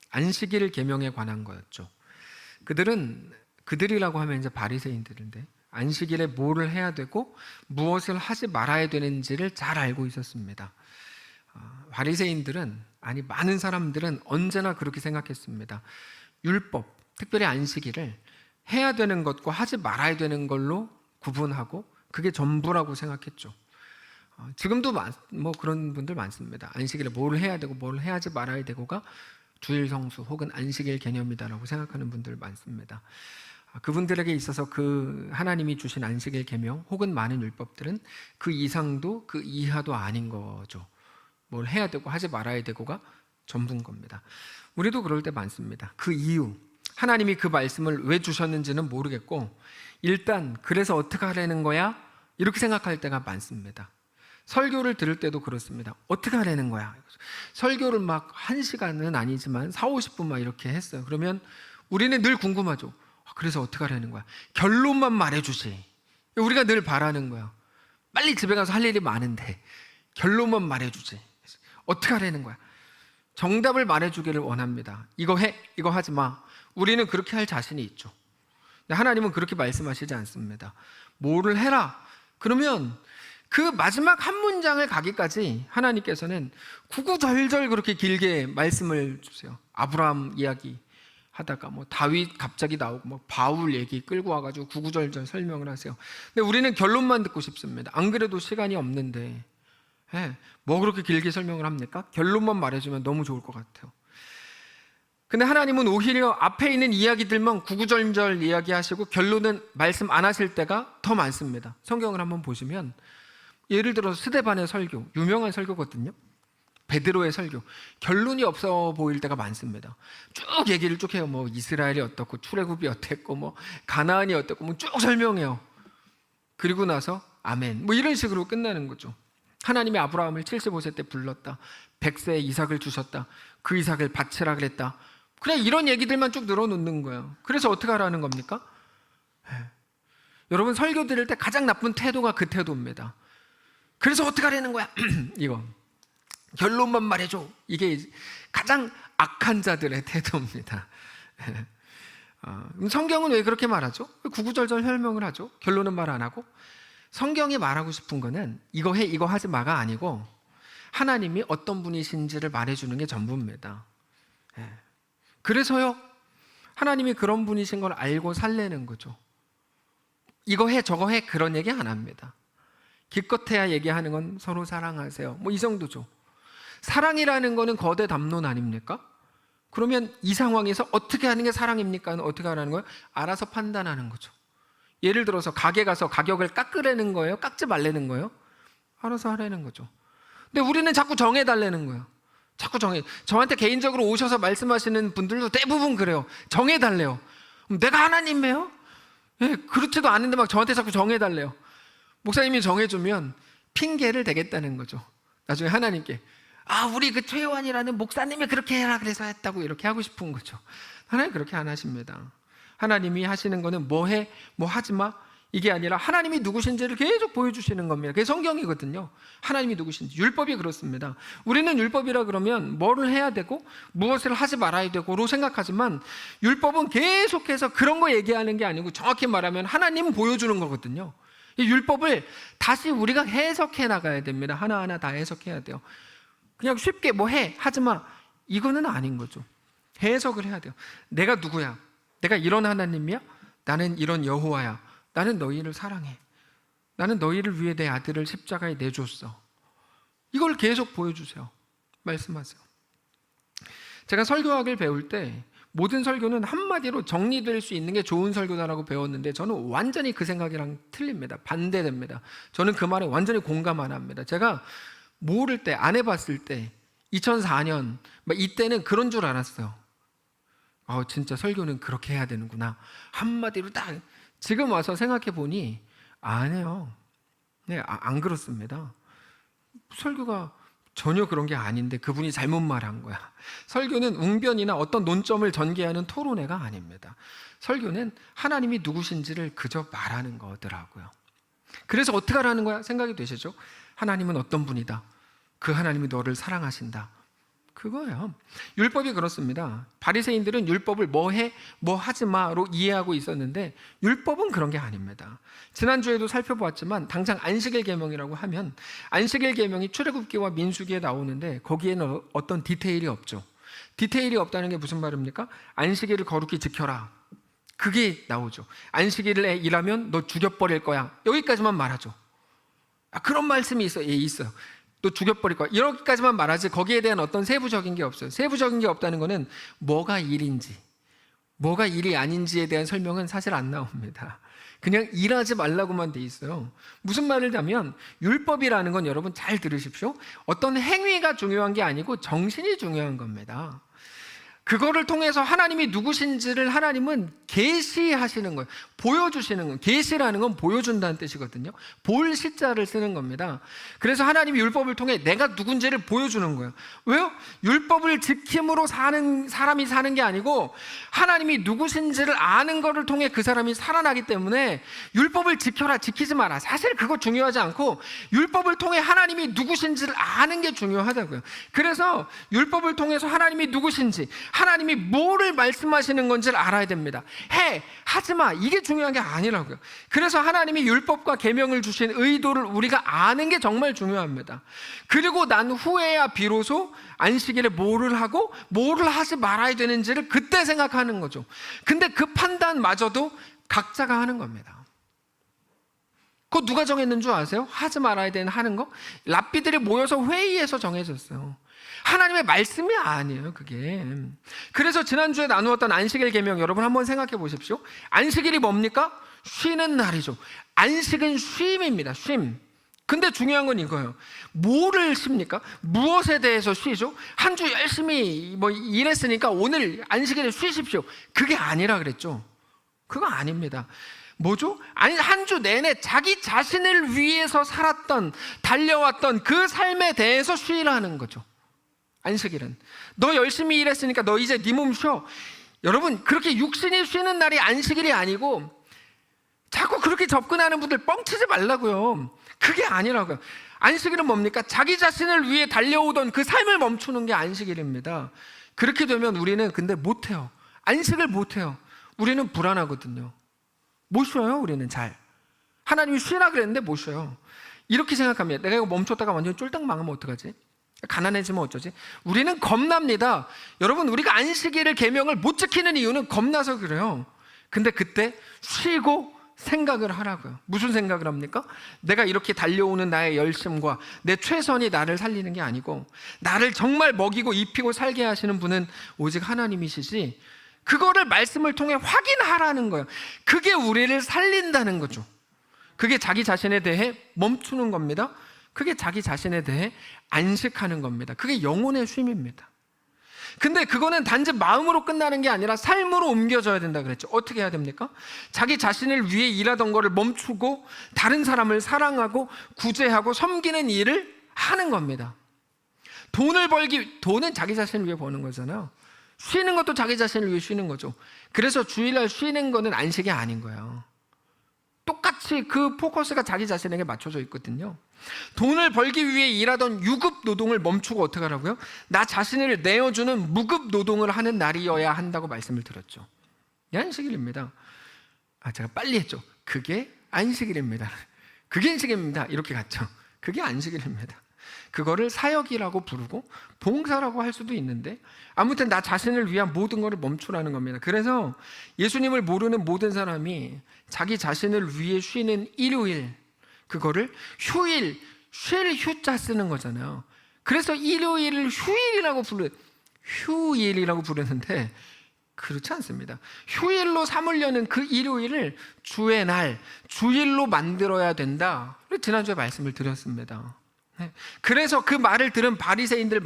안식일 계명에 관한 거였죠. 그들이라고 하면 이제 바리새인들인데 안식일에 뭐를 해야 되고 무엇을 하지 말아야 되는지를 잘 알고 있었습니다. 바리새인들은, 아니 많은 사람들은 언제나 그렇게 생각했습니다. 율법, 특별히 안식일을 해야 되는 것과 하지 말아야 되는 걸로 구분하고 그게 전부라고 생각했죠. 지금도 뭐 그런 분들 많습니다. 안식일에 뭘 해야 되고 뭘 해야지 말아야 되고가 주일 성수 혹은 안식일 개념이다라고 생각하는 분들 많습니다. 그분들에게 있어서 그 하나님이 주신 안식일 계명 혹은 많은 율법들은 그 이상도 그 이하도 아닌 거죠. 뭘 해야 되고 하지 말아야 되고가 전부인 겁니다. 우리도 그럴 때 많습니다. 그 이유, 하나님이 그 말씀을 왜 주셨는지는 모르겠고 일단 그래서 어떻게 하려는 거야? 이렇게 생각할 때가 많습니다. 설교를 들을 때도 그렇습니다. 어떻게 하려는 거야? 설교를 막 1시간은 아니지만 40-50분 막 이렇게 했어요. 그러면 우리는 늘 궁금하죠. 그래서 어떻게 하려는 거야? 결론만 말해주지. 우리가 늘 바라는 거야. 빨리 집에 가서 할 일이 많은데 결론만 말해주지. 어떻게 하려는 거야? 정답을 말해주기를 원합니다. 이거 해, 이거 하지 마. 우리는 그렇게 할 자신이 있죠. 하나님은 그렇게 말씀하시지 않습니다. 뭐를 해라. 그러면 그 마지막 한 문장을 가기까지 하나님께서는 구구절절 그렇게 길게 말씀을 주세요. 아브라함 이야기 하다가 뭐 다윗 갑자기 나오고 뭐 바울 얘기 끌고 와가지고 구구절절 설명을 하세요. 근데 우리는 결론만 듣고 싶습니다. 안 그래도 시간이 없는데 뭐 그렇게 길게 설명을 합니까? 결론만 말해주면 너무 좋을 것 같아요. 근데 하나님은 오히려 앞에 있는 이야기들만 구구절절 이야기하시고 결론은 말씀 안 하실 때가 더 많습니다. 성경을 한번 보시면 예를 들어서 스데반의 설교, 유명한 설교거든요. 베드로의 설교, 결론이 없어 보일 때가 많습니다. 쭉 얘기를 쭉 해요. 뭐 이스라엘이 어떻고 출애굽이 어땠고 뭐 가나안이 어땠고 뭐 쭉 설명해요. 그리고 나서 아멘 뭐 이런 식으로 끝나는 거죠. 하나님이 아브라함을 75세 때 불렀다. 100세에 이삭을 주셨다. 그 이삭을 바치라 그랬다. 그냥 이런 얘기들만 쭉 늘어놓는 거예요. 그래서 어떻게 하라는 겁니까? 여러분 설교 들을 때 가장 나쁜 태도가 그 태도입니다. 그래서 어떻게 하라는 거야? 이거 결론만 말해줘. 이게 가장 악한 자들의 태도입니다. 성경은 왜 그렇게 말하죠? 구구절절 설명을 하죠. 결론은 말 안 하고. 성경이 말하고 싶은 거는 이거 해 이거 하지 마가 아니고 하나님이 어떤 분이신지를 말해주는 게 전부입니다. 그래서요 하나님이 그런 분이신 걸 알고 살래는 거죠. 이거 해 저거 해 그런 얘기 안 합니다. 기껏해야 얘기하는 건 서로 사랑하세요 뭐 이 정도죠. 사랑이라는 거는 거대 담론 아닙니까? 그러면 이 상황에서 어떻게 하는 게 사랑입니까? 어떻게 하라는 거예요? 알아서 판단하는 거죠. 예를 들어서 가게 가서 가격을 깎으라는 거예요? 깎지 말라는 거예요? 알아서 하라는 거죠. 근데 우리는 자꾸 정해달라는 거예요. 자꾸 저한테 개인적으로 오셔서 말씀하시는 분들도 대부분 그래요. 정해달래요. 내가 하나님이에요? 그렇지도 않은데 막 저한테 자꾸 정해달래요. 목사님이 정해주면 핑계를 대겠다는 거죠. 나중에 하나님께 우리 그 최요한이라는 목사님이 그렇게 해라 그래서 했다고 이렇게 하고 싶은 거죠. 하나님 그렇게 안 하십니다. 하나님이 하시는 거는 뭐 해, 뭐 하지 마 이게 아니라 하나님이 누구신지를 계속 보여주시는 겁니다. 그게 성경이거든요. 하나님이 누구신지. 율법이 그렇습니다. 우리는 율법이라 그러면 뭐를 해야 되고 무엇을 하지 말아야 되고로 생각하지만 율법은 계속해서 그런 거 얘기하는 게 아니고 정확히 말하면 하나님은 보여주는 거거든요. 이 율법을 다시 우리가 해석해 나가야 됩니다. 하나하나 다 해석해야 돼요. 그냥 쉽게 뭐 해, 하지 마 이거는 아닌 거죠. 해석을 해야 돼요. 내가 누구야? 내가 이런 하나님이야? 나는 이런 여호와야. 나는 너희를 사랑해. 나는 너희를 위해 내 아들을 십자가에 내줬어. 이걸 계속 보여주세요. 말씀하세요. 제가 설교학을 배울 때 모든 설교는 한마디로 정리될 수 있는 게 좋은 설교다라고 배웠는데 저는 완전히 그 생각이랑 틀립니다. 반대됩니다. 저는 그 말에 완전히 공감 안 합니다. 제가 모를 때, 안 해봤을 때 2004년 이때는 그런 줄 알았어요. 진짜 설교는 그렇게 해야 되는구나. 한마디로 딱. 지금 와서 생각해 보니 아니에요. 안 그렇습니다. 설교가 전혀 그런 게 아닌데 그분이 잘못 말한 거야. 설교는 웅변이나 어떤 논점을 전개하는 토론회가 아닙니다. 설교는 하나님이 누구신지를 그저 말하는 거더라고요. 그래서 어떻게 하라는 거야? 생각이 되시죠? 하나님은 어떤 분이다. 그 하나님이 너를 사랑하신다. 그거예요. 율법이 그렇습니다. 바리새인들은 율법을 뭐해 뭐 하지 마로 이해하고 있었는데 율법은 그런 게 아닙니다. 지난주에도 살펴보았지만 당장 안식일 계명이라고 하면 안식일 계명이 출애굽기와 민수기에 나오는데 거기에는 어떤 디테일이 없죠. 디테일이 없다는 게 무슨 말입니까? 안식일을 거룩히 지켜라, 그게 나오죠. 안식일에 일하면 너 죽여버릴 거야, 여기까지만 말하죠. 그런 말씀이 있어요. 예, 있어요. 또 죽여버릴 거야, 이렇게까지만 말하지 거기에 대한 어떤 세부적인 게 없어요. 세부적인 게 없다는 거는 뭐가 일인지 뭐가 일이 아닌지에 대한 설명은 사실 안 나옵니다. 그냥 일하지 말라고만 돼 있어요. 무슨 말을 하면 율법이라는 건 여러분 잘 들으십시오. 어떤 행위가 중요한 게 아니고 정신이 중요한 겁니다. 그거를 통해서 하나님이 누구신지를 하나님은 계시하시는 거예요. 보여주시는 거예요. 계시라는 건 보여준다는 뜻이거든요. 볼 시자를 쓰는 겁니다. 그래서 하나님이 율법을 통해 내가 누군지를 보여주는 거예요. 왜요? 율법을 지킴으로 사람이 사는 게 아니고 하나님이 누구신지를 아는 것을 통해 그 사람이 살아나기 때문에 율법을 지켜라, 지키지 마라, 사실 그거 중요하지 않고 율법을 통해 하나님이 누구신지를 아는 게 중요하다고요. 그래서 율법을 통해서 하나님이 누구신지, 하나님이 뭐를 말씀하시는 건지를 알아야 됩니다. 해, 하지 마, 이게 중요한 게 아니라고요. 그래서 하나님이 율법과 계명을 주신 의도를 우리가 아는 게 정말 중요합니다. 그리고 난 후에야 비로소 안식일에 뭐를 하고 뭐를 하지 말아야 되는지를 그때 생각하는 거죠. 근데 그 판단마저도 각자가 하는 겁니다. 그거 누가 정했는 줄 아세요? 하지 말아야 되는 하는 거? 랍비들이 모여서 회의해서 정해졌어요. 하나님의 말씀이 아니에요, 그게. 그래서 지난주에 나누었던 안식일 계명 여러분 한번 생각해 보십시오. 안식일이 뭡니까? 쉬는 날이죠. 안식은 쉼입니다. 쉼. 근데 중요한 건 이거예요. 뭐를 쉽니까? 무엇에 대해서 쉬죠? 한 주 열심히 일했으니까 오늘 안식일에 쉬십시오, 그게 아니라 그랬죠. 그거 아닙니다. 뭐죠? 아니, 한 주 내내 자기 자신을 위해서 살았던, 달려왔던 그 삶에 대해서 쉬라는 거죠. 안식일은 너 열심히 일했으니까 너 이제 네 몸 쉬어. 여러분, 그렇게 육신이 쉬는 날이 안식일이 아니고 자꾸 그렇게 접근하는 분들 뻥치지 말라고요. 그게 아니라고요. 안식일은 뭡니까? 자기 자신을 위해 달려오던 그 삶을 멈추는 게 안식일입니다. 그렇게 되면 우리는 근데 못해요. 안식을 못해요. 우리는 불안하거든요. 못 쉬어요. 우리는 잘. 하나님이 쉬라 그랬는데 못 쉬어요. 이렇게 생각합니다. 내가 이거 멈췄다가 완전히 쫄딱 망하면 어떡하지? 가난해지면 어쩌지? 우리는 겁납니다. 여러분, 우리가 안식일을 계명을 못 지키는 이유는 겁나서 그래요. 근데 그때 쉬고 생각을 하라고요. 무슨 생각을 합니까? 내가 이렇게 달려오는 나의 열심과 내 최선이 나를 살리는 게 아니고 나를 정말 먹이고 입히고 살게 하시는 분은 오직 하나님이시지, 그거를 말씀을 통해 확인하라는 거예요. 그게 우리를 살린다는 거죠. 그게 자기 자신에 대해 멈추는 겁니다. 그게 자기 자신에 대해 안식하는 겁니다. 그게 영혼의 쉼입니다. 근데 그거는 단지 마음으로 끝나는 게 아니라 삶으로 옮겨져야 된다 그랬죠. 어떻게 해야 됩니까? 자기 자신을 위해 일하던 거를 멈추고 다른 사람을 사랑하고 구제하고 섬기는 일을 하는 겁니다. 돈은 자기 자신을 위해 버는 거잖아요. 쉬는 것도 자기 자신을 위해 쉬는 거죠. 그래서 주일날 쉬는 거는 안식이 아닌 거예요. 똑같이 그 포커스가 자기 자신에게 맞춰져 있거든요. 돈을 벌기 위해 일하던 유급 노동을 멈추고 어떻게 하라고요? 나 자신을 내어주는 무급 노동을 하는 날이어야 한다고 말씀을 드렸죠. 이 안식일입니다. 제가 빨리 했죠. 그게 안식일입니다. 그게 안식일입니다. 이렇게 갔죠. 그게 안식일입니다. 그거를 사역이라고 부르고 봉사라고 할 수도 있는데 아무튼 나 자신을 위한 모든 것을 멈추라는 겁니다. 그래서 예수님을 모르는 모든 사람이 자기 자신을 위해 쉬는 일요일, 그거를 휴일, 쉴 휴자 쓰는 거잖아요. 그래서 일요일을 휴일이라고 부르는데 그렇지 않습니다. 휴일로 삼으려는 그 일요일을 주의 날, 주일로 만들어야 된다. 지난주에 말씀을 드렸습니다. 그래서 그 말을 들은 바리새인들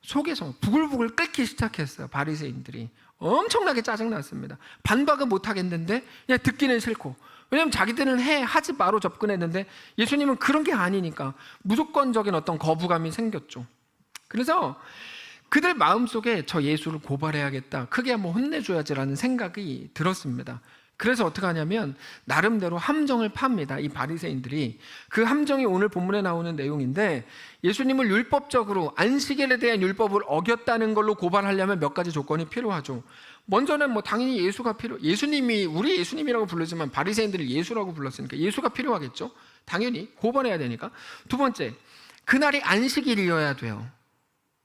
속에서 부글부글 끓기 시작했어요. 바리새인들이 엄청나게 짜증났습니다. 반박은 못 하겠는데 그냥 듣기는 싫고, 왜냐하면 자기들은 하지 마로 접근했는데 예수님은 그런 게 아니니까 무조건적인 어떤 거부감이 생겼죠. 그래서 그들 마음속에 저 예수를 고발해야겠다, 크게 한번 혼내줘야지라는 생각이 들었습니다. 그래서 어떻게 하냐면 나름대로 함정을 팝니다. 이 바리새인들이. 그 함정이 오늘 본문에 나오는 내용인데, 예수님을 율법적으로 안식일에 대한 율법을 어겼다는 걸로 고발하려면 몇 가지 조건이 필요하죠. 먼저는 뭐 당연히 예수님이 우리 예수님이라고 부르지만 바리새인들을 예수라고 불렀으니까 예수가 필요하겠죠. 당연히 고발해야 되니까. 두 번째, 그날이 안식일이어야 돼요.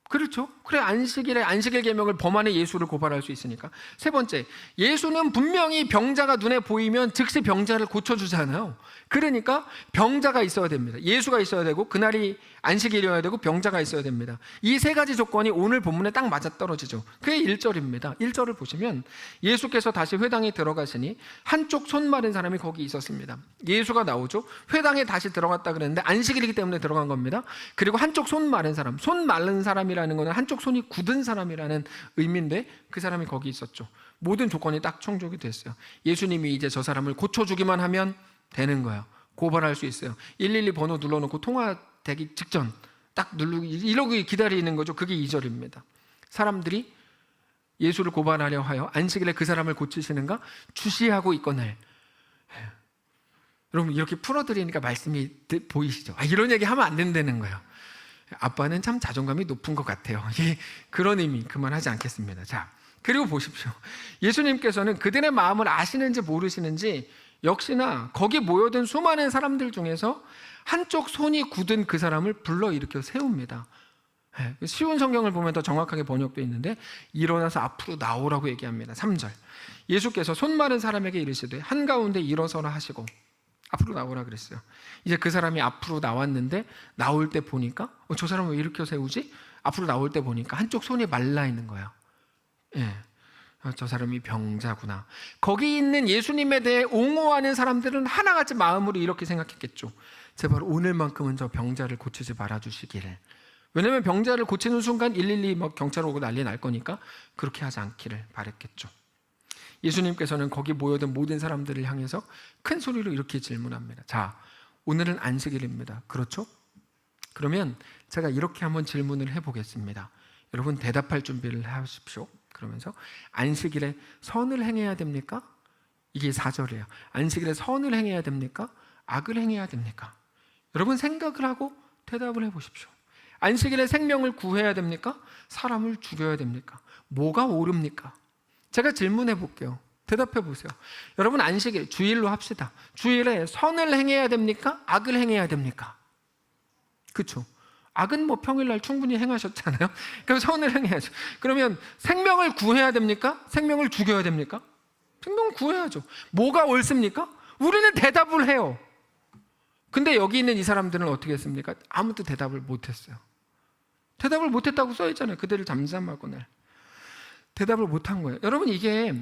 그렇죠? 그래, 안식일 계명을 범하는 예수를 고발할 수 있으니까. 세 번째, 예수는 분명히 병자가 눈에 보이면 즉시 병자를 고쳐주잖아요. 그러니까 병자가 있어야 됩니다. 예수가 있어야 되고, 그날이 안식일이어야 되고, 병자가 있어야 됩니다. 이 세 가지 조건이 오늘 본문에 딱 맞아떨어지죠. 그게 1절입니다. 1절을 보시면 예수께서 다시 회당에 들어가시니 한쪽 손 마른 사람이 거기 있었습니다. 예수가 나오죠. 회당에 다시 들어갔다 그랬는데 안식일이기 때문에 들어간 겁니다. 그리고 한쪽 손 마른 사람, 손 마른 사람이라는 것은 한쪽 손이 굳은 사람이라는 의미인데 그 사람이 거기 있었죠. 모든 조건이 딱 충족이 됐어요. 예수님이 이제 저 사람을 고쳐주기만 하면 되는 거예요. 고발할 수 있어요. 112 번호 눌러놓고 통화되기 직전 딱 누르고 이러고 기다리는 거죠. 그게 2절입니다. 사람들이 예수를 고발하려 하여 안식일에 그 사람을 고치시는가 주시하고 있거늘. 여러분, 이렇게 풀어드리니까 말씀이 보이시죠? 이런 얘기 하면 안 된다는 거예요. 아빠는 참 자존감이 높은 것 같아요. 그런 의미 그만하지 않겠습니다. 자, 그리고 보십시오. 예수님께서는 그들의 마음을 아시는지 모르시는지 역시나 거기 모여든 수많은 사람들 중에서 한쪽 손이 굳은 그 사람을 불러일으켜 세웁니다. 쉬운 성경을 보면 더 정확하게 번역되어 있는데 일어나서 앞으로 나오라고 얘기합니다. 3절, 예수께서 손 마른 사람에게 이르시되 한가운데 일어서라 하시고 앞으로 나오라 그랬어요. 이제 그 사람이 앞으로 나왔는데 나올 때 보니까 저 사람을 왜 일으켜 세우지? 앞으로 나올 때 보니까 한쪽 손이 말라 있는 거예요. 저 사람이 병자구나. 거기 있는 예수님에 대해 옹호하는 사람들은 하나같이 마음으로 이렇게 생각했겠죠. 제발 오늘만큼은 저 병자를 고치지 말아주시기를. 왜냐하면 병자를 고치는 순간 112 막 경찰 오고 난리 날 거니까 그렇게 하지 않기를 바랬겠죠. 예수님께서는 거기 모여든 모든 사람들을 향해서 큰 소리로 이렇게 질문합니다. 자, 오늘은 안식일입니다. 그렇죠? 그러면 제가 이렇게 한번 질문을 해보겠습니다. 여러분 대답할 준비를 하십시오. 그러면서 안식일에 선을 행해야 됩니까? 이게 4절이에요. 안식일에 선을 행해야 됩니까? 악을 행해야 됩니까? 여러분 생각을 하고 대답을 해보십시오. 안식일에 생명을 구해야 됩니까? 사람을 죽여야 됩니까? 뭐가 옳습니까? 제가 질문해 볼게요. 대답해 보세요. 여러분 안식일, 주일로 합시다. 주일에 선을 행해야 됩니까? 악을 행해야 됩니까? 그렇죠? 악은 뭐 평일날 충분히 행하셨잖아요. 그럼 선을 행해야죠. 그러면 생명을 구해야 됩니까? 생명을 죽여야 됩니까? 생명을 구해야죠. 뭐가 옳습니까? 우리는 대답을 해요. 근데 여기 있는 이 사람들은 어떻게 했습니까? 아무도 대답을 못했어요. 대답을 못했다고 써있잖아요. 그들을 잠잠하거늘. 대답을 못한 거예요. 여러분 이게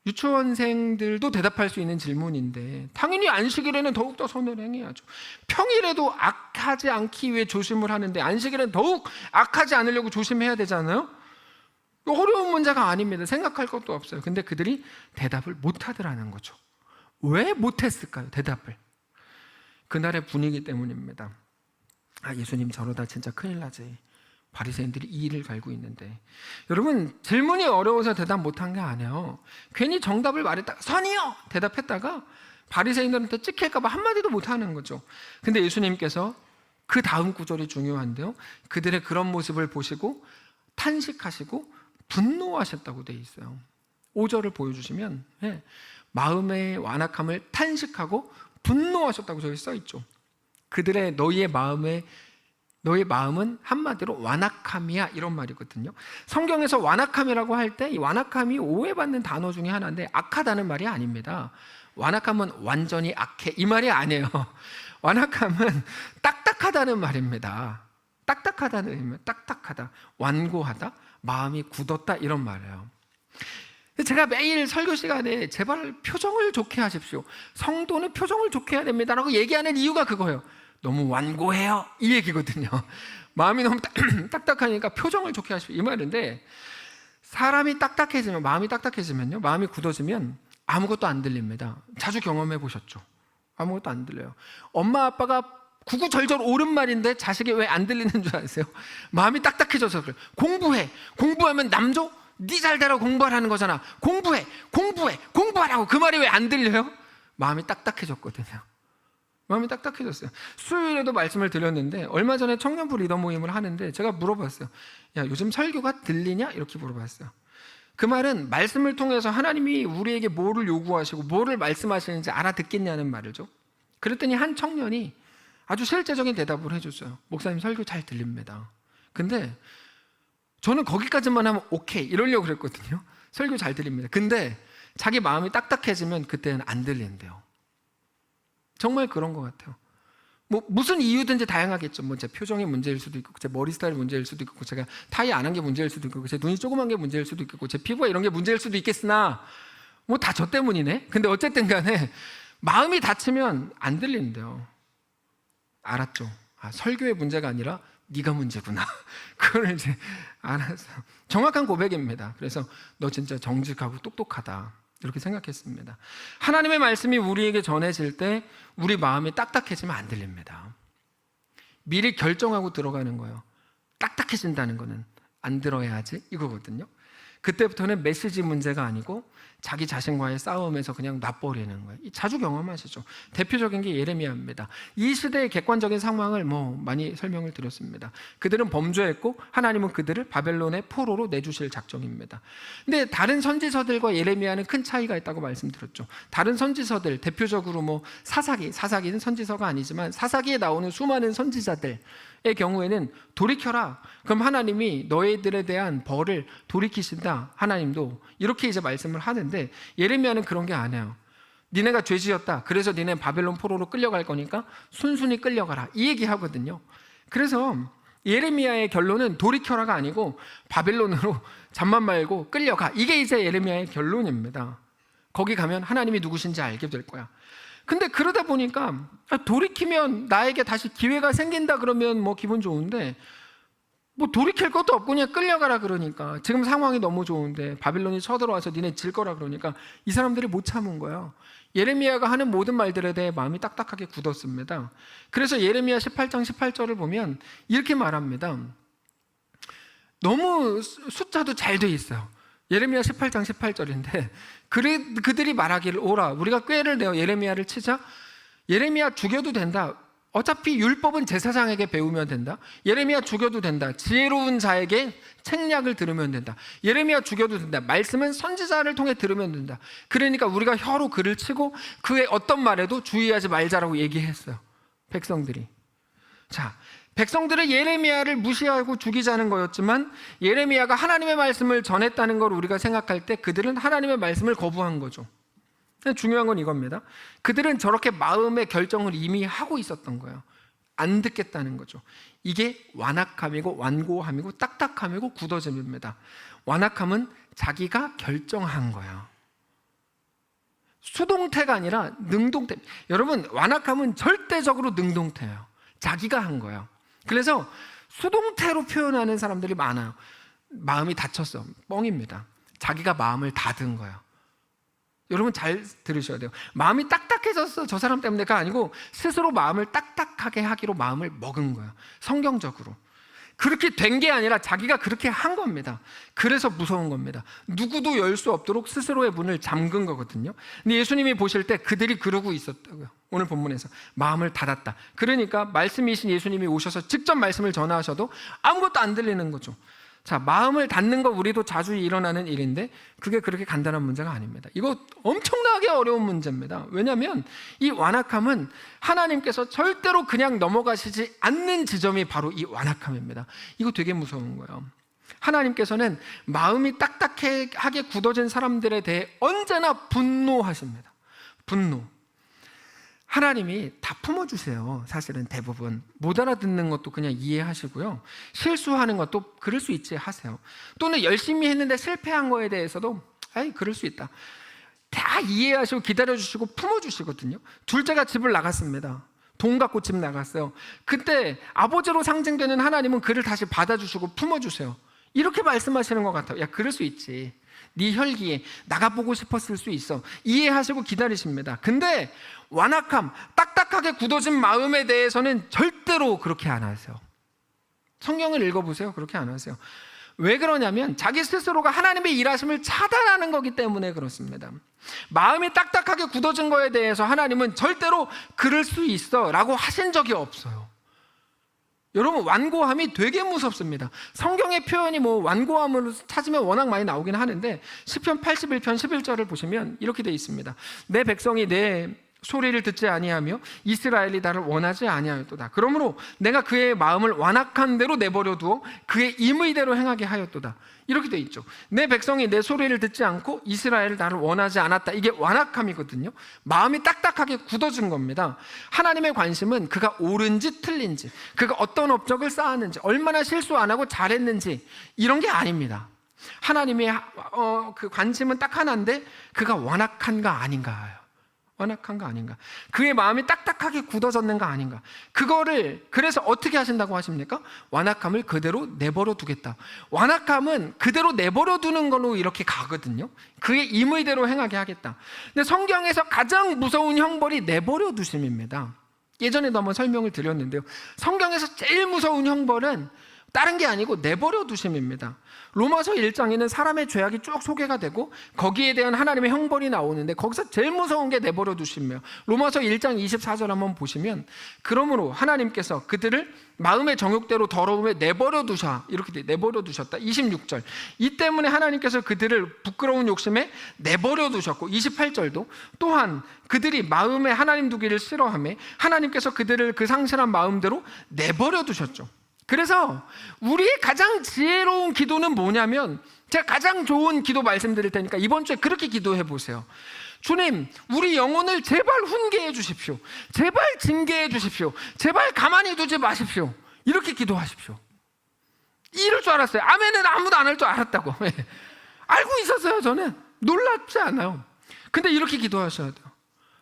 유치원생들도 대답할 수 있는 질문인데 당연히 안식일에는 더욱더 선을 행해야죠. 평일에도 악하지 않기 위해 조심을 하는데 안식일에는 더욱 악하지 않으려고 조심해야 되잖아요. 어려운 문제가 아닙니다. 생각할 것도 없어요. 근데 그들이 대답을 못하더라는 거죠. 왜 못했을까요? 대답을. 그날의 분위기 때문입니다. 예수님 저러다 진짜 큰일 나지. 바리새인들이 이 일을 갈고 있는데. 여러분 질문이 어려워서 대답 못한 게 아니에요. 괜히 정답을 말했다가 선이요! 대답했다가 바리새인들한테 찍힐까 봐 한마디도 못하는 거죠. 근데 예수님께서 그 다음 구절이 중요한데요, 그들의 그런 모습을 보시고 탄식하시고 분노하셨다고 돼 있어요. 5절을 보여주시면 마음의 완악함을 탄식하고 분노하셨다고 저기 써 있죠. 그들의 너의 마음은 한마디로 완악함이야 이런 말이거든요. 성경에서 완악함이라고 할 때 이 완악함이 오해받는 단어 중에 하나인데 악하다는 말이 아닙니다. 완악함은 완전히 악해 이 말이 아니에요. 완악함은 딱딱하다는 말입니다. 딱딱하다는 의미는 딱딱하다, 완고하다, 마음이 굳었다 이런 말이에요. 제가 매일 설교 시간에 제발 표정을 좋게 하십시오. 성도는 표정을 좋게 해야 됩니다라고 얘기하는 이유가 그거예요. 너무 완고해요 이 얘기거든요. 마음이 너무 딱딱하니까 표정을 좋게 하십시오 이 말인데, 사람이 딱딱해지면, 마음이 딱딱해지면요, 마음이 굳어지면 아무것도 안 들립니다. 자주 경험해 보셨죠? 아무것도 안 들려요. 엄마 아빠가 구구절절 옳은 말인데 자식이 왜 안 들리는 줄 아세요? 마음이 딱딱해져서 그래요. 공부하면 남 줘? 네 잘되라고 공부하라는 거잖아. 공부하라고. 그 말이 왜 안 들려요? 마음이 딱딱해졌거든요. 마음이 딱딱해졌어요. 수요일에도 말씀을 드렸는데 얼마 전에 청년부 리더 모임을 하는데 제가 물어봤어요. 야, 요즘 설교가 들리냐? 이렇게 물어봤어요. 그 말은 말씀을 통해서 하나님이 우리에게 뭐를 요구하시고 뭐를 말씀하시는지 알아듣겠냐는 말이죠. 그랬더니 한 청년이 아주 실제적인 대답을 해줬어요. 목사님 설교 잘 들립니다. 근데 저는 거기까지만 하면 오케이 이러려고 그랬거든요. 설교 잘 들립니다. 근데 자기 마음이 딱딱해지면 그때는 안 들린대요. 정말 그런 것 같아요. 뭐 무슨 이유든지 다양하겠죠. 뭐 제 표정이 문제일 수도 있고, 제 머리 스타일이 문제일 수도 있고, 제가 타이 안 한 게 문제일 수도 있고, 제 눈이 조그만 게 문제일 수도 있고, 제 피부가 이런 게 문제일 수도 있겠으나 뭐 다 저 때문이네. 근데 어쨌든 간에 마음이 다치면 안 들린대요. 알았죠. 아, 설교의 문제가 아니라 네가 문제구나. 그걸 이제 알았어요. 정확한 고백입니다. 그래서 너 진짜 정직하고 똑똑하다. 이렇게 생각했습니다. 하나님의 말씀이 우리에게 전해질 때 우리 마음이 딱딱해지면 안 들립니다. 미리 결정하고 들어가는 거예요. 딱딱해진다는 거는 안 들어야 하지 이거거든요. 그때부터는 메시지 문제가 아니고 자기 자신과의 싸움에서 그냥 놔버리는 거예요. 자주 경험하시죠. 대표적인 게 예레미야입니다. 이 시대의 객관적인 상황을 많이 설명을 드렸습니다. 그들은 범죄했고 하나님은 그들을 바벨론의 포로로 내주실 작정입니다. 근데 다른 선지서들과 예레미야는 큰 차이가 있다고 말씀드렸죠. 다른 선지서들, 대표적으로 사사기는 선지서가 아니지만 사사기에 나오는 수많은 선지자들의 경우에는 돌이켜라. 그럼 하나님이 너희들에 대한 벌을 돌이키신다. 하나님도 이렇게 이제 말씀을 하는데 예레미야는 그런 게 아니에요. 니네가 죄 지었다. 그래서 니네 바벨론 포로로 끌려갈 거니까 순순히 끌려가라. 이 얘기 하거든요. 그래서 예레미야의 결론은 돌이켜라가 아니고 바벨론으로 잠만 말고 끌려가. 이게 이제 예레미야의 결론입니다. 거기 가면 하나님이 누구신지 알게 될 거야. 근데 그러다 보니까 돌이키면 나에게 다시 기회가 생긴다 그러면 뭐 기분 좋은데 뭐 돌이킬 것도 없고 그냥 끌려가라 그러니까 지금 상황이 너무 좋은데 바빌론이 쳐들어와서 니네 질 거라 그러니까 이 사람들이 못 참은 거예요. 예레미야가 하는 모든 말들에 대해 마음이 딱딱하게 굳었습니다. 그래서 예레미야 18장 18절을 보면 이렇게 말합니다. 너무 숫자도 잘 돼 있어요. 예레미야 18장 18절인데 그들이 말하기를 오라 우리가 꾀를 내어 예레미야를 치자. 예레미야 죽여도 된다. 어차피 율법은 제사장에게 배우면 된다. 예레미야 죽여도 된다. 지혜로운 자에게 책략을 들으면 된다. 예레미야 죽여도 된다. 말씀은 선지자를 통해 들으면 된다. 그러니까 우리가 혀로 그를 치고 그의 어떤 말에도 주의하지 말자라고 얘기했어요. 백성들이. 자, 백성들은 예레미야를 무시하고 죽이자는 거였지만 예레미야가 하나님의 말씀을 전했다는 걸 우리가 생각할 때 그들은 하나님의 말씀을 거부한 거죠. 중요한 건 이겁니다. 그들은 저렇게 마음의 결정을 이미 하고 있었던 거예요. 안 듣겠다는 거죠. 이게 완악함이고 완고함이고 딱딱함이고 굳어짐입니다. 완악함은 자기가 결정한 거예요. 수동태가 아니라 능동태. 여러분, 완악함은 절대적으로 능동태예요. 자기가 한 거예요. 그래서 수동태로 표현하는 사람들이 많아요. 마음이 다쳤어. 뻥입니다. 자기가 마음을 닫은 거예요. 여러분 잘 들으셔야 돼요. 마음이 딱딱해졌어. 저 사람 때문에가 아니고 스스로 마음을 딱딱하게 하기로 마음을 먹은 거예요. 성경적으로. 그렇게 된 게 아니라 자기가 그렇게 한 겁니다. 그래서 무서운 겁니다. 누구도 열 수 없도록 스스로의 문을 잠근 거거든요. 근데 예수님이 보실 때 그들이 그러고 있었다고요. 오늘 본문에서 마음을 닫았다. 그러니까 말씀이신 예수님이 오셔서 직접 말씀을 전하셔도 아무것도 안 들리는 거죠. 자, 마음을 닫는 거 우리도 자주 일어나는 일인데 그게 그렇게 간단한 문제가 아닙니다. 이거 엄청나게 어려운 문제입니다. 왜냐하면 이 완악함은 하나님께서 절대로 그냥 넘어가시지 않는 지점이 바로 이 완악함입니다. 이거 되게 무서운 거예요. 하나님께서는 마음이 딱딱하게 굳어진 사람들에 대해 언제나 분노하십니다. 분노. 하나님이 다 품어주세요. 사실은 대부분 못 알아듣는 것도 그냥 이해하시고요. 실수하는 것도 그럴 수 있지 하세요. 또는 열심히 했는데 실패한 거에 대해서도 그럴 수 있다. 다 이해하시고 기다려주시고 품어주시거든요. 둘째가 집을 나갔습니다. 돈 갖고 집 나갔어요. 그때 아버지로 상징되는 하나님은 그를 다시 받아주시고 품어주세요. 이렇게 말씀하시는 것 같아요. 야, 그럴 수 있지. 네 혈기에 나가보고 싶었을 수 있어. 이해하시고 기다리십니다. 근데 완악함, 딱딱하게 굳어진 마음에 대해서는 절대로 그렇게 안 하세요. 성경을 읽어보세요. 그렇게 안 하세요. 왜 그러냐면 자기 스스로가 하나님의 일하심을 차단하는 거기 때문에 그렇습니다. 마음이 딱딱하게 굳어진 거에 대해서 하나님은 절대로 그럴 수 있어 라고 하신 적이 없어요. 여러분, 완고함이 되게 무섭습니다. 성경의 표현이 완고함으로 찾으면 워낙 많이 나오긴 하는데 시편 81편 11절을 보시면 이렇게 되어 있습니다. 내 백성이 내 소리를 듣지 아니하며 이스라엘이 나를 원하지 아니하였도다. 그러므로 내가 그의 마음을 완악한 대로 내버려 두어 그의 임의대로 행하게 하였도다. 이렇게 되어 있죠. 내 백성이 내 소리를 듣지 않고 이스라엘을 나를 원하지 않았다. 이게 완악함이거든요. 마음이 딱딱하게 굳어진 겁니다. 하나님의 관심은 그가 옳은지 틀린지, 그가 어떤 업적을 쌓았는지, 얼마나 실수 안 하고 잘했는지 이런 게 아닙니다. 하나님의 그 관심은 딱 하나인데 그가 완악한가 아닌가요. 완악한가 아닌가, 그의 마음이 딱딱하게 굳어졌는가 아닌가, 그거를 그래서 어떻게 하신다고 하십니까? 완악함을 그대로 내버려 두겠다. 완악함은 그대로 내버려 두는 걸로 이렇게 가거든요. 그의 임의대로 행하게 하겠다. 근데 성경에서 가장 무서운 형벌이 내버려 두심입니다. 예전에도 한번 설명을 드렸는데요, 성경에서 제일 무서운 형벌은 다른 게 아니고 내버려 두심입니다. 로마서 1장에는 사람의 죄악이 쭉 소개가 되고 거기에 대한 하나님의 형벌이 나오는데 거기서 제일 무서운 게 내버려 두심이에요. 로마서 1장 24절 한번 보시면, 그러므로 하나님께서 그들을 마음의 정욕대로 더러움에 내버려 두셔, 이렇게 돼, 내버려 두셨다. 26절, 이 때문에 하나님께서 그들을 부끄러운 욕심에 내버려 두셨고, 28절도 또한 그들이 마음에 하나님 두기를 싫어하며 하나님께서 그들을 그 상실한 마음대로 내버려 두셨죠. 그래서 우리의 가장 지혜로운 기도는 뭐냐면, 제가 가장 좋은 기도 말씀드릴 테니까 이번 주에 그렇게 기도해 보세요. 주님, 우리 영혼을 제발 훈계해 주십시오. 제발 징계해 주십시오. 제발 가만히 두지 마십시오. 이렇게 기도하십시오. 이럴 줄 알았어요. 아멘은 아무도 안 할 줄 알았다고. 알고 있었어요. 저는 놀랍지 않아요. 근데 이렇게 기도하셔야 돼요.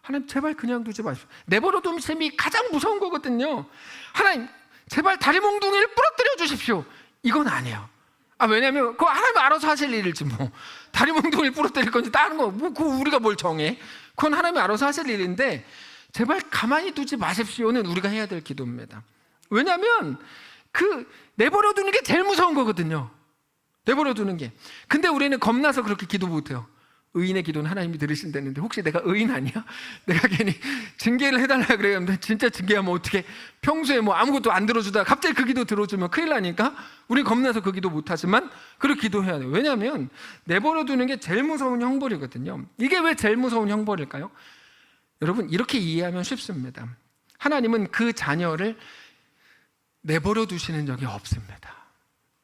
하나님, 제발 그냥 두지 마십시오. 내버려 두는 셈이 가장 무서운 거거든요. 하나님, 제발 다리 몽둥이를 부러뜨려 주십시오. 이건 아니에요. 왜냐면 그거 하나님 알아서 하실 일이지 뭐. 다리 몽둥이를 부러뜨릴 건지 다른 거 그거 우리가 뭘 정해. 그건 하나님이 알아서 하실 일인데 제발 가만히 두지 마십시오는 우리가 해야 될 기도입니다. 왜냐면 그 내버려 두는 게 제일 무서운 거거든요. 내버려 두는 게. 근데 우리는 겁나서 그렇게 기도 못해요. 의인의 기도는 하나님이 들으신다는데 혹시 내가 의인 아니야? 내가 괜히 징계를 해달라 그래요. 근데 진짜 징계하면 어떻게, 평소에 아무것도 안 들어주다가 갑자기 그 기도 들어주면 큰일 나니까 우리 겁나서 그 기도 못하지만 그렇게 기도해야 돼요. 왜냐하면 내버려 두는 게 제일 무서운 형벌이거든요. 이게 왜 제일 무서운 형벌일까요? 여러분, 이렇게 이해하면 쉽습니다. 하나님은 그 자녀를 내버려 두시는 적이 없습니다.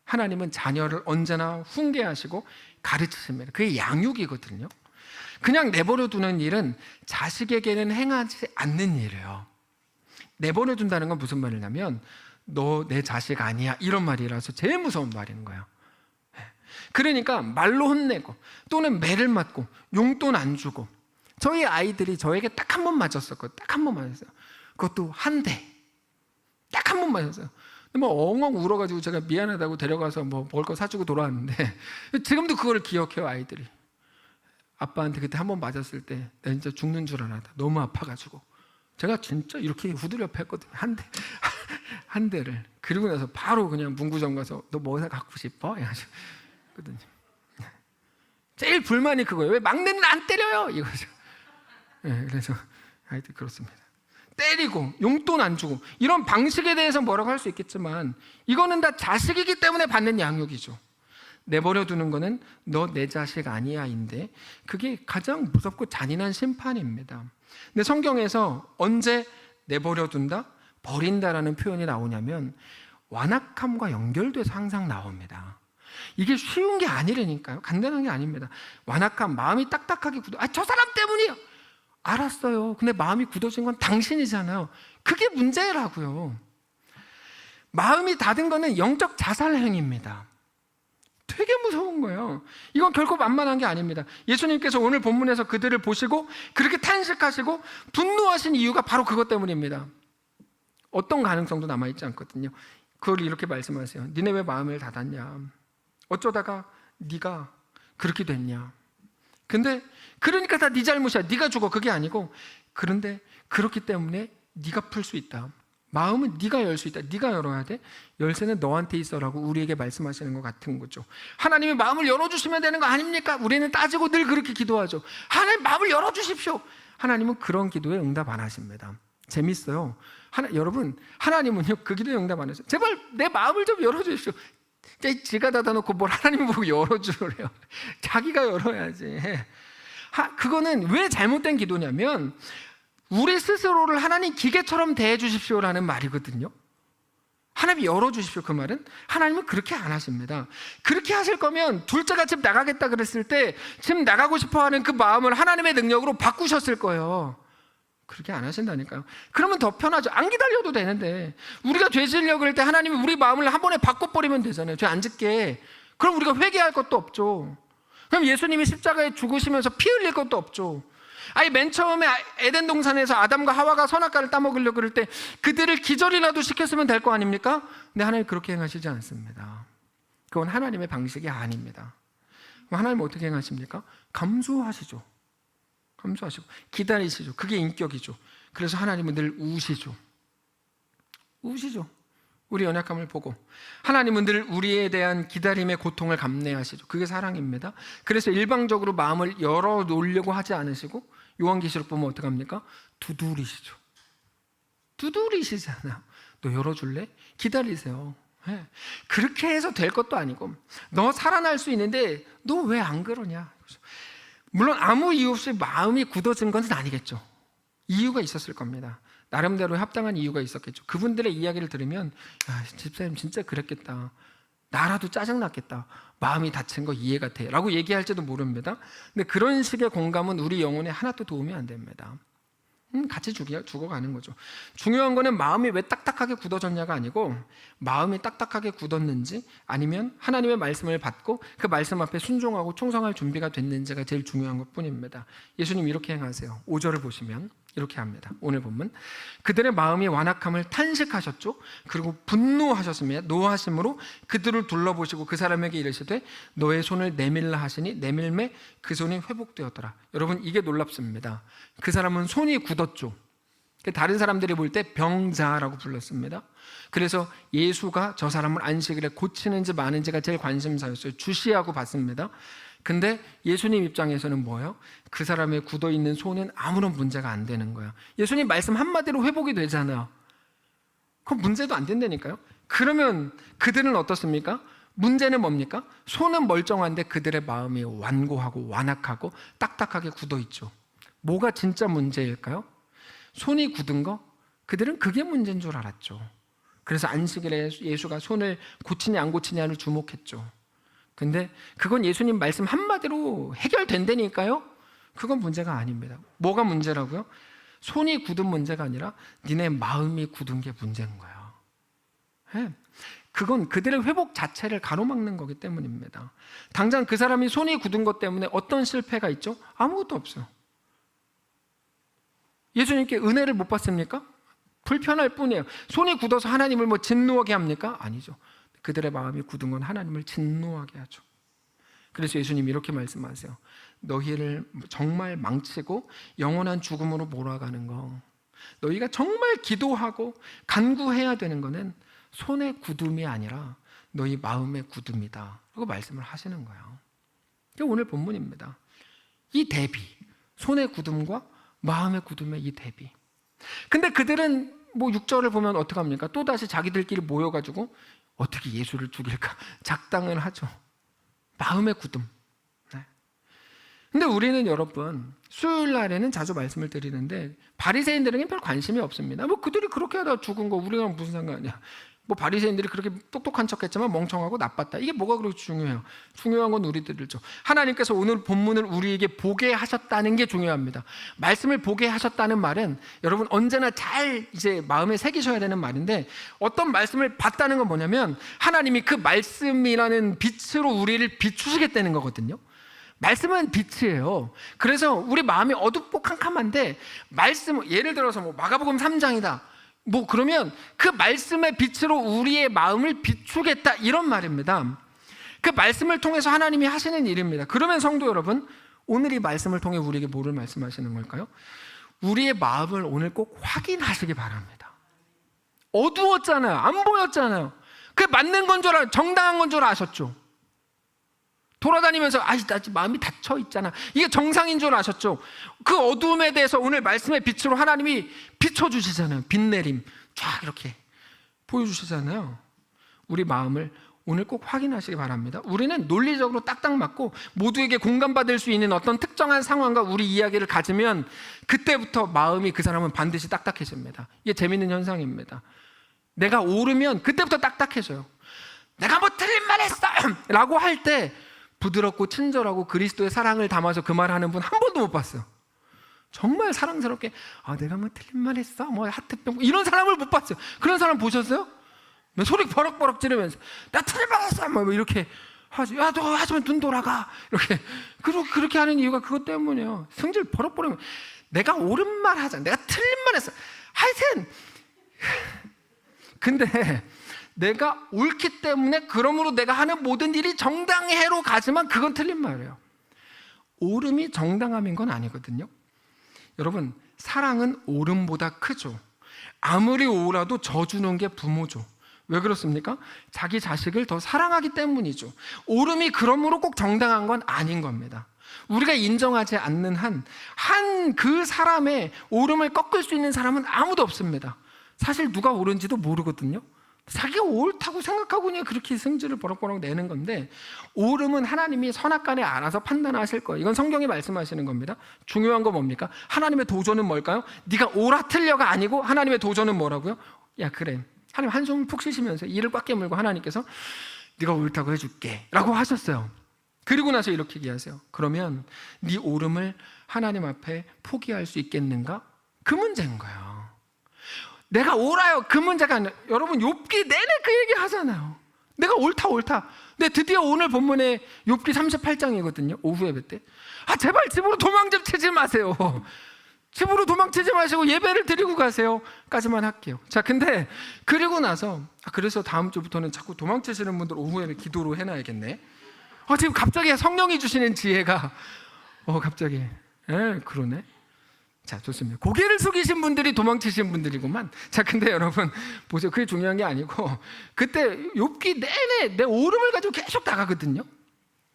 하나님은 자녀를 언제나 훈계하시고 가르치십니다. 그게 양육이거든요. 그냥 내버려 두는 일은 자식에게는 행하지 않는 일이에요. 내버려 둔다는 건 무슨 말이냐면 너 내 자식 아니야, 이런 말이라서 제일 무서운 말인 거예요. 그러니까 말로 혼내고 또는 매를 맞고 용돈 안 주고, 저희 아이들이 저에게 딱 한 번 맞았었거든요. 딱 한 번 맞았어요. 그것도 한 대. 딱 한 번 맞았어요. 엉엉 울어가지고 제가 미안하다고 데려가서 먹을 거 사주고 돌아왔는데 지금도 그걸 기억해요. 아이들이 아빠한테 그때 한 번 맞았을 때 나 진짜 죽는 줄 알았다. 너무 아파가지고 제가 진짜 이렇게 후드려 팼거든요. 한 대를. 그리고 나서 바로 그냥 문구점 가서 너 뭐 갖고 싶어? 이러거든요. 제일 불만이 그거예요. 왜 막내는 안 때려요? 이거죠. 그래서 아이들 그렇습니다. 때리고 용돈 안 주고 이런 방식에 대해서 뭐라고 할 수 있겠지만 이거는 다 자식이기 때문에 받는 양육이죠. 내버려 두는 거는 너 내 자식 아니야인데 그게 가장 무섭고 잔인한 심판입니다. 근데 성경에서 언제 내버려 둔다, 버린다라는 표현이 나오냐면 완악함과 연결돼서 항상 나옵니다. 이게 쉬운 게 아니라니까요. 간단한 게 아닙니다. 완악함, 마음이 딱딱하게 굳어. 저 사람 때문이에요. 알았어요. 근데 마음이 굳어진 건 당신이잖아요. 그게 문제라고요. 마음이 닫은 거는 영적 자살 행위입니다. 되게 무서운 거예요. 이건 결코 만만한 게 아닙니다. 예수님께서 오늘 본문에서 그들을 보시고 그렇게 탄식하시고 분노하신 이유가 바로 그것 때문입니다. 어떤 가능성도 남아있지 않거든요. 그걸 이렇게 말씀하세요. 니네 왜 마음을 닫았냐? 어쩌다가 네가 그렇게 됐냐? 근데 그러니까 다 네 잘못이야. 네가 죽어. 그게 아니고, 그런데 그렇기 때문에 네가 풀 수 있다. 마음은 네가 열 수 있다. 네가 열어야 돼. 열쇠는 너한테 있어라고 우리에게 말씀하시는 것 같은 거죠. 하나님이 마음을 열어주시면 되는 거 아닙니까? 우리는 따지고 늘 그렇게 기도하죠. 하나님 마음을 열어주십시오. 하나님은 그런 기도에 응답 안 하십니다. 재밌어요. 여러분, 하나님은요 그 기도에 응답 안 하세요. 제발 내 마음을 좀 열어주십시오. 지가 닫아놓고 뭘 하나님 보고 열어주래요. 자기가 열어야지. 그거는 왜 잘못된 기도냐면 우리 스스로를 하나님 기계처럼 대해 주십시오라는 말이거든요. 하나님이 열어주십시오. 그 말은 하나님은 그렇게 안 하십니다. 그렇게 하실 거면 둘째가 집 나가겠다 그랬을 때 집 나가고 싶어하는 그 마음을 하나님의 능력으로 바꾸셨을 거예요. 그렇게 안 하신다니까요. 그러면 더 편하죠. 안 기다려도 되는데 우리가 죄 지으려고 그럴 때 하나님이 우리 마음을 한 번에 바꿔버리면 되잖아요. 죄 안 짓게. 그럼 우리가 회개할 것도 없죠. 그럼 예수님이 십자가에 죽으시면서 피 흘릴 것도 없죠. 아니 맨 처음에 에덴 동산에서 아담과 하와가 선악과를 따먹으려고 그럴 때 그들을 기절이라도 시켰으면 될 거 아닙니까? 근데 하나님 그렇게 행하시지 않습니다. 그건 하나님의 방식이 아닙니다. 그럼 하나님은 어떻게 행하십니까? 감수하시죠. 감수하시고 기다리시죠. 그게 인격이죠. 그래서 하나님은 늘 우시죠. 우시죠. 우리 연약함을 보고 하나님은 늘 우리에 대한 기다림의 고통을 감내하시죠. 그게 사랑입니다. 그래서 일방적으로 마음을 열어놓으려고 하지 않으시고 요한계시록 보면 어떻게 합니까? 두드리시죠. 두드리시잖아요. 너 열어줄래? 기다리세요. 네. 그렇게 해서 될 것도 아니고 너 살아날 수 있는데 너 왜 안 그러냐. 물론 아무 이유 없이 마음이 굳어진 건 아니겠죠. 이유가 있었을 겁니다. 나름대로 합당한 이유가 있었겠죠. 그분들의 이야기를 들으면 집사님 진짜 그랬겠다. 나라도 짜증났겠다. 마음이 다친 거 이해가 돼 라고 얘기할지도 모릅니다. 근데 그런 식의 공감은 우리 영혼에 하나도 도움이 안 됩니다. 같이 죽어가는 거죠. 중요한 거는 마음이 왜 딱딱하게 굳어졌냐가 아니고 마음이 딱딱하게 굳었는지 아니면 하나님의 말씀을 받고 그 말씀 앞에 순종하고 충성할 준비가 됐는지가 제일 중요한 것뿐입니다. 예수님 이렇게 행하세요. 5절을 보시면 이렇게 합니다. 오늘 본문 그들의 마음이 완악함을 탄식하셨죠. 그리고 분노하셨으며 노하심으로 그들을 둘러보시고 그 사람에게 이르시되 너의 손을 내밀라 하시니 내밀매 그 손이 회복되었더라. 여러분 이게 놀랍습니다. 그 사람은 손이 굳었죠. 다른 사람들이 볼 때 병자라고 불렀습니다. 그래서 예수가 저 사람을 안식일에 고치는지 마는지가 제일 관심사였어요. 주시하고 봤습니다. 근데 예수님 입장에서는 뭐예요? 그 사람의 굳어있는 손은 아무런 문제가 안 되는 거예요. 예수님 말씀 한마디로 회복이 되잖아요. 그럼 문제도 안 된다니까요. 그러면 그들은 어떻습니까? 문제는 뭡니까? 손은 멀쩡한데 그들의 마음이 완고하고 완악하고 딱딱하게 굳어있죠. 뭐가 진짜 문제일까요? 손이 굳은 거? 그들은 그게 문제인 줄 알았죠. 그래서 안식일에 예수가 손을 고치냐 안 고치냐를 주목했죠. 근데 그건 예수님 말씀 한마디로 해결된다니까요? 그건 문제가 아닙니다. 뭐가 문제라고요? 손이 굳은 문제가 아니라 니네 마음이 굳은 게 문제인 거예요. 네. 그건 그들의 회복 자체를 가로막는 거기 때문입니다. 당장 그 사람이 손이 굳은 것 때문에 어떤 실패가 있죠? 아무것도 없어요. 예수님께 은혜를 못 받습니까? 불편할 뿐이에요. 손이 굳어서 하나님을 진노하게 합니까? 아니죠. 그들의 마음이 굳은 건 하나님을 진노하게 하죠. 그래서 예수님이 이렇게 말씀하세요. 너희를 정말 망치고 영원한 죽음으로 몰아가는 거, 너희가 정말 기도하고 간구해야 되는 거는 손의 굳음이 아니라 너희 마음의 굳음이다 라고 말씀을 하시는 거예요. 이게 오늘 본문입니다. 이 대비, 손의 굳음과 마음의 굳음의 이 대비. 근데 그들은 6절을 보면 어떻게 합니까? 또다시 자기들끼리 모여가지고 어떻게 예수를 죽일까? 작당을 하죠. 마음의 굳음. 네. 근데 우리는 여러분 수요일 날에는 자주 말씀을 드리는데 바리새인들에게는 별 관심이 없습니다. 그들이 그렇게 하다 죽은 거 우리랑 무슨 상관이야? 바리새인들이 그렇게 똑똑한 척했지만 멍청하고 나빴다. 이게 뭐가 그렇게 중요해요? 중요한 건 우리들이죠. 하나님께서 오늘 본문을 우리에게 보게 하셨다는 게 중요합니다. 말씀을 보게 하셨다는 말은 여러분 언제나 잘 마음에 새기셔야 되는 말인데 어떤 말씀을 봤다는 건 뭐냐면 하나님이 그 말씀이라는 빛으로 우리를 비추시겠다는 거거든요. 말씀은 빛이에요. 그래서 우리 마음이 어둡고 캄캄한데 말씀, 예를 들어서 마가복음 3장이다. 그러면 그 말씀의 빛으로 우리의 마음을 비추겠다 이런 말입니다. 그 말씀을 통해서 하나님이 하시는 일입니다. 그러면 성도 여러분, 오늘 이 말씀을 통해 우리에게 뭐를 말씀하시는 걸까요? 우리의 마음을 오늘 꼭 확인하시기 바랍니다. 어두웠잖아요. 안 보였잖아요. 그게 맞는 건 줄 정당한 건 줄 아셨죠. 돌아다니면서 나 지금 마음이 닫혀 있잖아. 이게 정상인 줄 아셨죠. 그 어두움에 대해서 오늘 말씀의 빛으로 하나님이 비춰주시잖아요. 빛내림 쫙 이렇게 보여주시잖아요. 우리 마음을 오늘 꼭 확인하시기 바랍니다. 우리는 논리적으로 딱딱 맞고 모두에게 공감받을 수 있는 어떤 특정한 상황과 우리 이야기를 가지면 그때부터 마음이 그 사람은 반드시 딱딱해집니다. 이게 재밌는 현상입니다. 내가 옳으면 그때부터 딱딱해져요. 내가 뭐 틀린 말 했어! 라고 할 때 부드럽고 친절하고 그리스도의 사랑을 담아서 그 말하는 분 한 번도 못 봤어요. 정말 사랑스럽게 내가 뭐 틀린 말 했어? 뭐 하트병 이런 사람을 못 봤어요. 그런 사람 보셨어요? 소리 버럭버럭 지르면서 나 틀린 말 했어! 뭐 이렇게 하지. 야, 너 하지만 눈 돌아가. 이렇게 그렇게 하는 이유가 그것 때문이에요. 성질 버럭버럭. 내가 옳은 말 하자. 내가 틀린 말 했어. 하여튼 근데 내가 옳기 때문에 그러므로 내가 하는 모든 일이 정당해로 가지만 그건 틀린 말이에요. 옳음이 정당함인 건 아니거든요. 여러분, 사랑은 옳음보다 크죠. 아무리 옳아도 져주는 게 부모죠. 왜 그렇습니까? 자기 자식을 더 사랑하기 때문이죠. 옳음이 그러므로 꼭 정당한 건 아닌 겁니다. 우리가 인정하지 않는 한 그 사람의 옳음을 꺾을 수 있는 사람은 아무도 없습니다. 사실 누가 옳은지도 모르거든요. 자기가 옳다고 생각하고 그냥 그렇게 성질을 버럭버럭 내는 건데, 옳음은 하나님이 선악간에 알아서 판단하실 거예요. 이건 성경이 말씀하시는 겁니다. 중요한 거 뭡니까? 하나님의 도전은 뭘까요? 네가 옳아 틀려가 아니고 하나님의 도전은 뭐라고요? 야 그래, 하나님 한숨 푹 쉬시면서 이를 꽉 깨물고 하나님께서 네가 옳다고 해줄게 라고 하셨어요. 그리고 나서 이렇게 얘기하세요. 그러면 네 옳음을 하나님 앞에 포기할 수 있겠는가? 그 문제인 거예요. 내가 옳아요 그 문제가 아니라, 여러분 욥기 내내 그 얘기 하잖아요. 내가 옳다. 근데 드디어 오늘 본문에 욥기 38장이거든요 오후 예배 때. 제발 집으로 도망 좀 치지 마세요. 집으로 도망치지 마시고 예배를 드리고 가세요 까지만 할게요. 자, 근데 그리고 나서 그래서 다음 주부터는 자꾸 도망치시는 분들 오후 예배 기도로 해놔야겠네. 지금 갑자기 성령이 주시는 지혜가 갑자기 그러네. 자, 좋습니다. 고개를 숙이신 분들이 도망치신 분들이구만. 자, 근데 여러분 보세요. 그게 중요한 게 아니고, 그때 욥기 내내 내 옳음을 가지고 계속 나가거든요.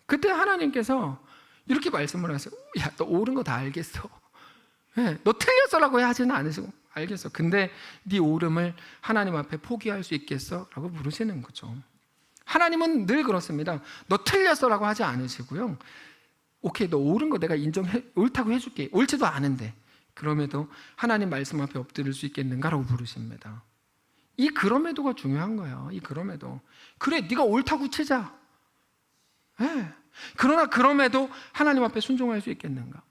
그때 하나님께서 이렇게 말씀을 하세요. 야, 너 옳은 거 다 알겠어. 너 틀렸어라고 하지는 않으시고, 알겠어. 근데 네 옳음을 하나님 앞에 포기할 수 있겠어? 라고 물으시는 거죠. 하나님은 늘 그렇습니다. 너 틀렸어라고 하지 않으시고요. 오케이, 너 옳은 거 내가 옳다고 해줄게. 옳지도 않은데 그럼에도 하나님 말씀 앞에 엎드릴 수 있겠는가라고 부르십니다. 이 그럼에도가 중요한 거예요. 이 그럼에도. 그래, 네가 옳다고 치자. 그러나 그럼에도 하나님 앞에 순종할 수 있겠는가?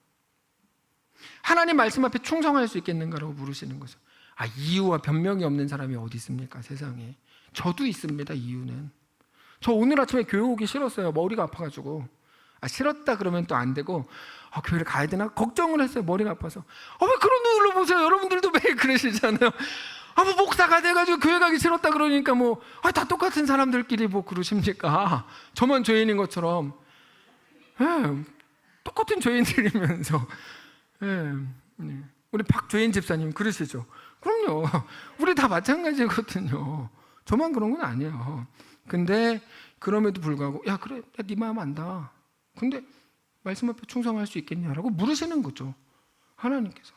하나님 말씀 앞에 충성할 수 있겠는가라고 물으시는 거죠. 이유와 변명이 없는 사람이 어디 있습니까? 세상에. 저도 있습니다. 이유는. 저 오늘 아침에 교회 오기 싫었어요. 머리가 아파가지고. 싫었다 그러면 또 안 되고, 교회를 가야 되나 걱정을 했어요. 머리가 아파서. 왜 그런 눈으로 보세요. 여러분들도 매일 그러시잖아요. 뭐 목사가 돼가지고 교회 가기 싫었다 그러니까 다 똑같은 사람들끼리 그러십니까? 저만 죄인인 것처럼. 똑같은 죄인들이면서. 우리 박죄인 집사님 그러시죠. 그럼요. 우리 다 마찬가지거든요. 저만 그런 건 아니에요. 근데 그럼에도 불구하고 그래, 네 마음 안다. 근데 말씀 앞에 충성할 수 있겠냐라고 물으시는 거죠. 하나님께서.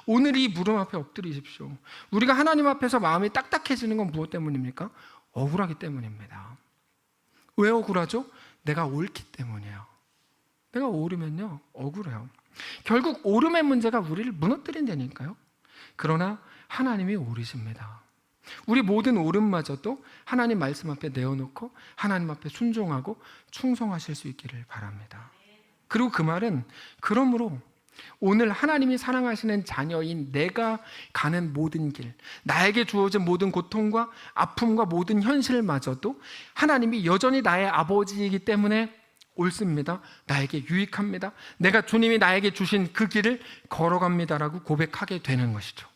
오늘 이 물음 앞에 엎드리십시오. 우리가 하나님 앞에서 마음이 딱딱해지는 건 무엇 때문입니까? 억울하기 때문입니다. 왜 억울하죠? 내가 옳기 때문이에요. 내가 옳으면요 억울해요. 결국 옳음의 문제가 우리를 무너뜨린다니까요. 그러나 하나님이 옳으십니다. 우리 모든 옳음마저도 하나님 말씀 앞에 내어놓고 하나님 앞에 순종하고 충성하실 수 있기를 바랍니다. 그리고 그 말은, 그러므로 오늘 하나님이 사랑하시는 자녀인 내가 가는 모든 길, 나에게 주어진 모든 고통과 아픔과 모든 현실마저도 하나님이 여전히 나의 아버지이기 때문에 옳습니다. 나에게 유익합니다. 내가 주님이 나에게 주신 그 길을 걸어갑니다라고 고백하게 되는 것이죠.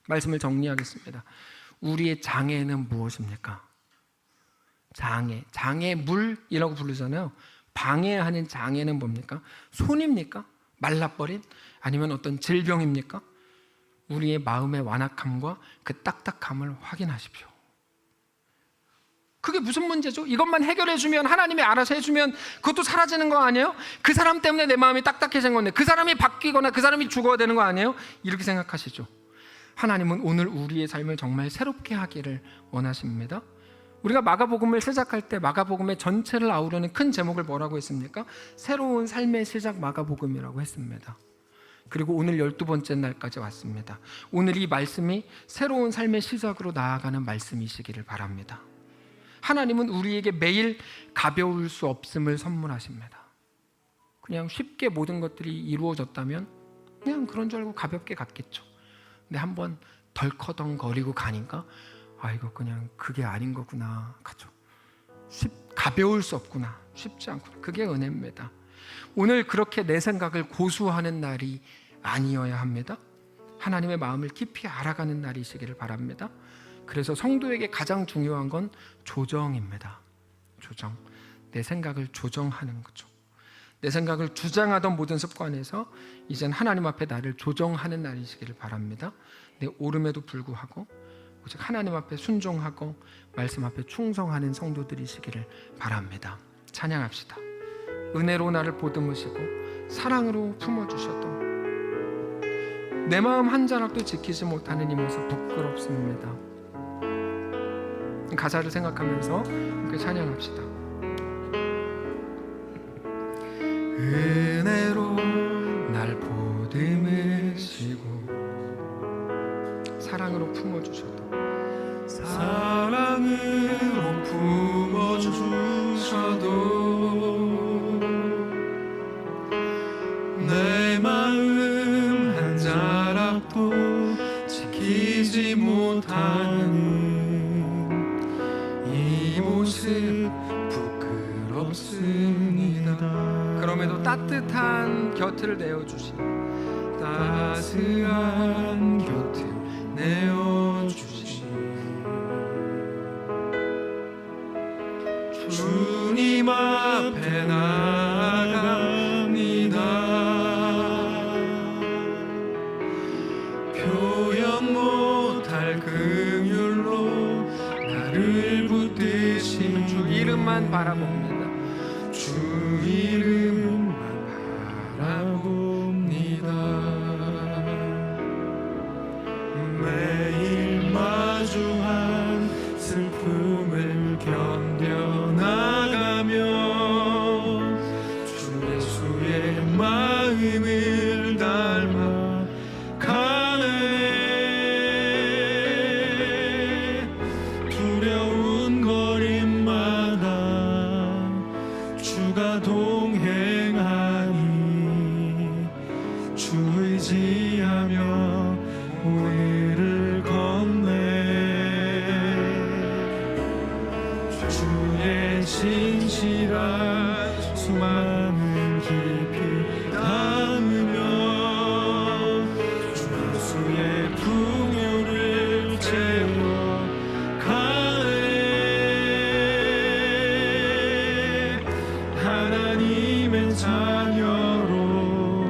말씀을 정리하겠습니다. 우리의 장애는 무엇입니까? 장애물이라고 부르잖아요. 방해하는 장애는 뭡니까? 손입니까? 말라버린? 아니면 어떤 질병입니까? 우리의 마음의 완악함과 그 딱딱함을 확인하십시오. 그게 무슨 문제죠? 이것만 해결해 주면, 하나님이 알아서 해주면 그것도 사라지는 거 아니에요? 그 사람 때문에 내 마음이 딱딱해진 건데 그 사람이 바뀌거나 그 사람이 죽어야 되는 거 아니에요? 이렇게 생각하시죠. 하나님은 오늘 우리의 삶을 정말 새롭게 하기를 원하십니다. 우리가 마가복음을 시작할 때 마가복음의 전체를 아우르는 큰 제목을 뭐라고 했습니까? 새로운 삶의 시작 마가복음이라고 했습니다. 그리고 오늘 12번째 날까지 왔습니다. 오늘 이 말씀이 새로운 삶의 시작으로 나아가는 말씀이시기를 바랍니다. 하나님은 우리에게 매일 가벼울 수 없음을 선물하십니다. 그냥 쉽게 모든 것들이 이루어졌다면 그냥 그런 줄 알고 가볍게 갔겠죠. 근데 한번 덜커덩거리고 가니까 이거 그냥 그게 아닌 거구나. 가죠. 가벼울 수 없구나. 쉽지 않구나. 그게 은혜입니다. 오늘 그렇게 내 생각을 고수하는 날이 아니어야 합니다. 하나님의 마음을 깊이 알아가는 날이시기를 바랍니다. 그래서 성도에게 가장 중요한 건 조정입니다. 조정. 내 생각을 조정하는 거죠. 내 생각을 주장하던 모든 습관에서 이젠 하나님 앞에 나를 조정하는 날이시기를 바랍니다. 내 오름에도 불구하고 오직 하나님 앞에 순종하고 말씀 앞에 충성하는 성도들이시기를 바랍니다. 찬양합시다. 은혜로 나를 보듬으시고 사랑으로 품어주셔도 내 마음 한 자락도 지키지 못하는 이 모습 부끄럽습니다. 가사를 생각하면서 함께 찬양합시다. 은혜로 날 보듬으시고 사랑으로 품어주셔도 사랑으로 품어주셔도 내 마음 한 자락도 지키지 못하는 이 모습 부끄럽습니다. 그럼에도 따뜻한 곁을 내어주신 따스한 곁을 내어주신 주님 앞에 나아갑니다. 표현 못할 긍휼로 나를 붙드신 주 이름만 바라봅니다. 주 이름만 바라봅니다. 매일 마주한 슬픔을 견뎌나가며 주 예수의 마음을 닮아 가네. 두려운 거림마다 주가 동행하니 주 의지하며 오늘을 걷네. 주의 진실한 소망을 깊이 담으며 주 예수의 풍요를 채워 가네. 하나님의 자녀로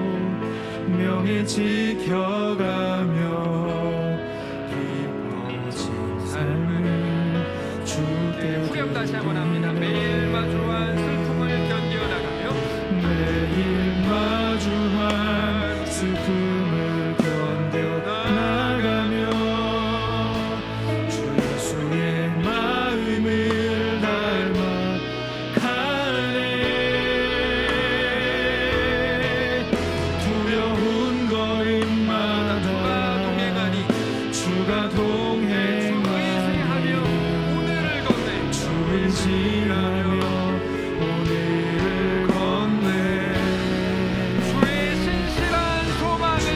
명예 지켜가며 깊어진 삶을 주께 후렴 다시 한번 합니다. 매일 마주한 슬픔을 견뎌나가며 매일 마주한 슬픔을 견뎌나가며 주 예수의 마음을 닮아 가네. 두려운 거림마다 주가 동행하며 오늘을 걷네. 주 의지하며 오늘을 걷네. 주의 신실한 소망을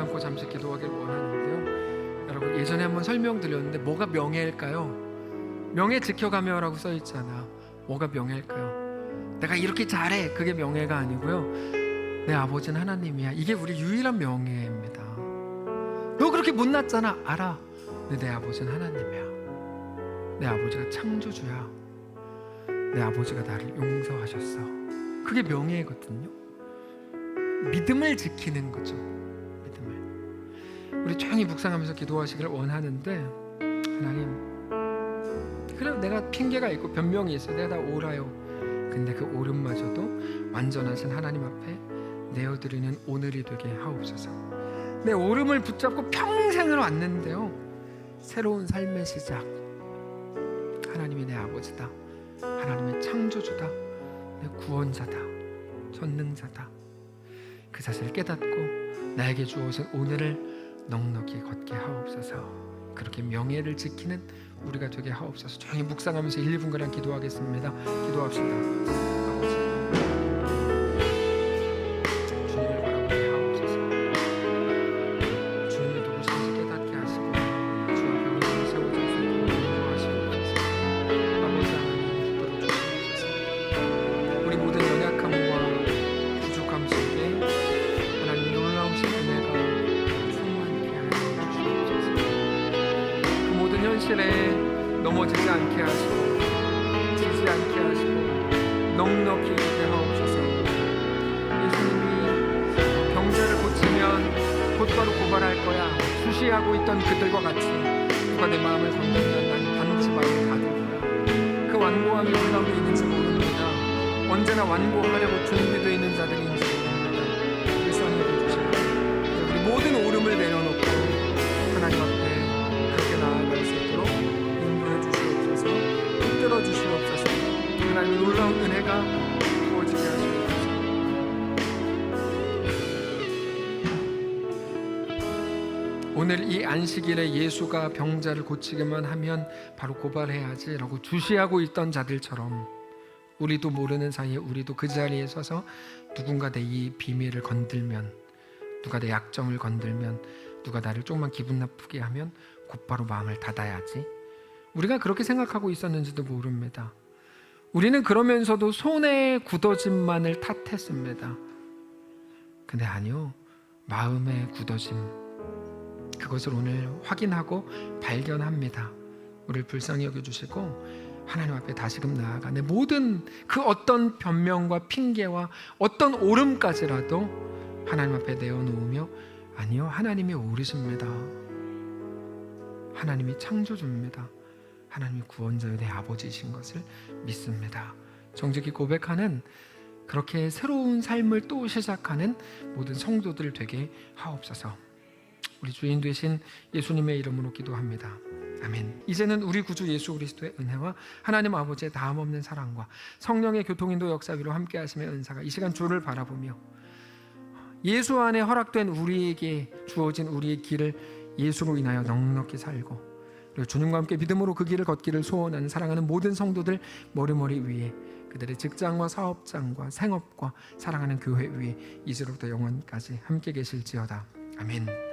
감고 잠시 기도하기를 원하는데요. 여러분, 예전에 한번 설명드렸는데 뭐가 명예일까요? 명예 지켜가며라고 써 있잖아. 뭐가 명예일까요? 내가 이렇게 잘해, 그게 명예가 아니고요. 내 아버지는 하나님이야. 이게 우리 유일한 명예입니다. 너 그렇게 못났잖아. 알아. 근데 내 아버지는 하나님이야. 내 아버지가 창조주야. 내 아버지가 나를 용서하셨어. 그게 명예거든요. 믿음을 지키는 거죠. 믿음을. 우리 조용히 묵상하면서 기도하시기를 원하는데, 하나님, 그래 내가 핑계가 있고 변명이 있어. 내가 다 옳아요. 근데 그 옳음마저도 완전하신 하나님 앞에 내어드리는 오늘이 되게 하옵소서. 내 옳음을 붙잡고 평생을 왔는데요, 새로운 삶의 시작, 하나님이 내 아버지다. 하나님의 창조주다. 내 구원자다. 전능자다. 그 사실을 깨닫고 나에게 주어진 오늘을 넉넉히 걷게 하옵소서. 그렇게 명예를 지키는 우리가 되게 하옵소서. 조용히 묵상하면서 1분간 기도하겠습니다. 기도합시다. 아버지, 주님을 바라보게 하옵소서. 주님이 누구신지 깨닫게 하시고 주 앞에 온전히 세워져서 인도하시옵소서. 아버지 하나님, 붙들어 주시옵소서. 우리 모든 연약함과 부족함 속에 하나님 놀라우신 은혜가 충만케 하여 주시옵소서. 그 모든 현실에 넘어지지 않게 하시고 지지 않게 하시고 넉넉히 있게 하옵소서. 예수님이 병자를 고치면 곧바로 고발할 거야 주시하고 있던 그들과 같이 누가 내 마음을 건드리면 나는 반드시 마음을 닫을 거야. 그 완고함이 우리 가운데 있는지 모릅니다. 언제나 완고하려고 준비되어 있는 자들인지 모릅니다. 불쌍히 여겨주시고 우리 모든 오름을 내려놓고 하나님 앞에 그렇게 나아갈 수 있도록 인도해 주시옵소서. 붙들어 주시옵소서. 하나님의 놀라운 은혜가 부어지게 하시옵소서. 오늘 이 안식일에 예수가 병자를 고치기만 하면 바로 고발해야지 라고 주시하고 있던 자들처럼 우리도 모르는 사이에 우리도 그 자리에 서서 누군가 내 이 비밀을 건들면, 누가 내 약점을 건들면, 누가 나를 조금만 기분 나쁘게 하면 곧바로 마음을 닫아야지. 우리가 그렇게 생각하고 있었는지도 모릅니다. 우리는 그러면서도 손의 굳어짐만을 탓했습니다. 근데 아니요, 마음의 굳어짐, 그것을 오늘 확인하고 발견합니다. 우리를 불쌍히 여겨주시고 하나님 앞에 다시금 나아가 내 모든 그 어떤 변명과 핑계와 어떤 오름까지라도 하나님 앞에 내어놓으며, 아니요, 하나님이 옳으십니다. 하나님이 창조주입니다. 하나님이 구원자여 내 아버지이신 것을 믿습니다. 정직히 고백하는, 그렇게 새로운 삶을 또 시작하는 모든 성도들 되게 하옵소서. 우리 주인 되신 예수님의 이름으로 기도합니다. 아멘. 이제는 우리 구주 예수 그리스도의 은혜와 하나님 아버지의 다함없는 사랑과 성령의 교통인도 역사 위로 함께 하심의 은사가 이 시간 주를 바라보며 예수 안에 허락된 우리에게 주어진 우리의 길을 예수로 인하여 넉넉히 살고, 그리고 주님과 함께 믿음으로 그 길을 걷기를 소원하는 사랑하는 모든 성도들 머리머리 위에, 그들의 직장과 사업장과 생업과 사랑하는 교회 위에 이제로부터 영원까지 함께 계실지어다. 아멘.